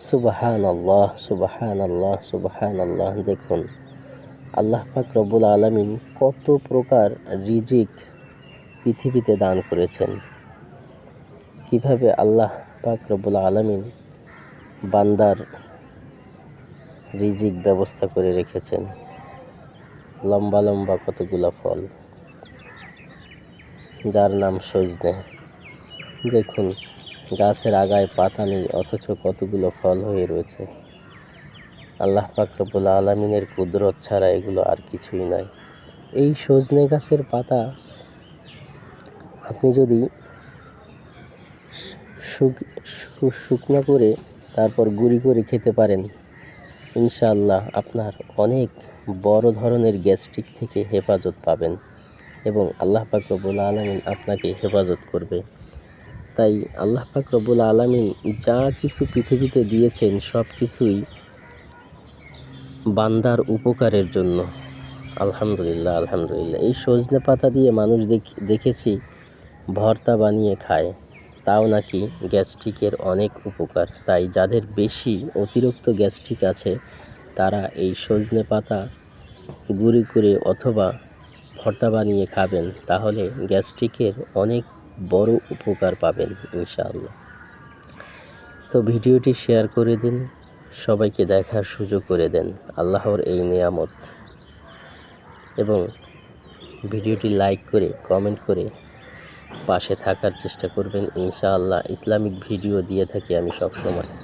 সুবহানাল্লাহ, সুবহানাল্লাহ, সুবহানাল্লাহ। দেখুন, আল্লাহ পাক রব্বুল আলামিন কত প্রকার রিজিক পৃথিবীতে দান করেছেন। কিভাবে আল্লাহ পাক রব্বুল আলামিন বান্দার রিজিক ব্যবস্থা করে রেখেছেন। লম্বা লম্বা কতগুলো ফল, যার নাম সজনে। দেখুন, গাছের আগায় পাতা নেই, অথচ কতগুলো ফল হয়ে রয়েছে। আল্লাহ পাক রব্বুল আলামিনের কুদরত ছাড়া এগুলো আর কিছুই নয়। এই সজনে গাছের পাতা আপনি যদি শুকনো করে তারপর গুঁড়ি করে খেতে পারেন, ইনশাআল্লাহ আপনার অনেক বড় ধরনের গ্যাস্ট্রিক থেকে হেফাজত পাবেন এবং আল্লাহ পাক রব্বুল আলামিন আপনাকে হেফাজত করবে। তাই আল্লাহ পাক রব্বুল আলামিন যা কিছু পৃথিবীতে দিয়েছেন সব কিছুই বান্দার উপকারের জন্য। আলহামদুলিল্লাহ, আলহামদুলিল্লাহ। এই সজনে পাতা দিয়ে মানুষ দেখেছি ভর্তা বানিয়ে খায়, তাও নাকি গ্যাস্ট্রিকের অনেক উপকার। তাই যাদের বেশি অতিরিক্ত গ্যাস্ট্রিক আছে তারা এই সজনে পাতা গুঁড়ি করে অথবা ভর্তা বানিয়ে খাবেন, তাহলে গ্যাস্ট্রিকের অনেক বড় উপকার পাবেন ইনশাআল্লাহ। তো ভিডিওটি শেয়ার করে দিন, সবাইকে দেখার সুযোগ করে দেন আল্লাহর এই নিয়ামত, এবং ভিডিওটি লাইক করে কমেন্ট করে পাশে থাকার চেষ্টা করবেন ইনশাআল্লাহ। ইসলামিক ভিডিও দিয়ে থাকি আমি সবসময়।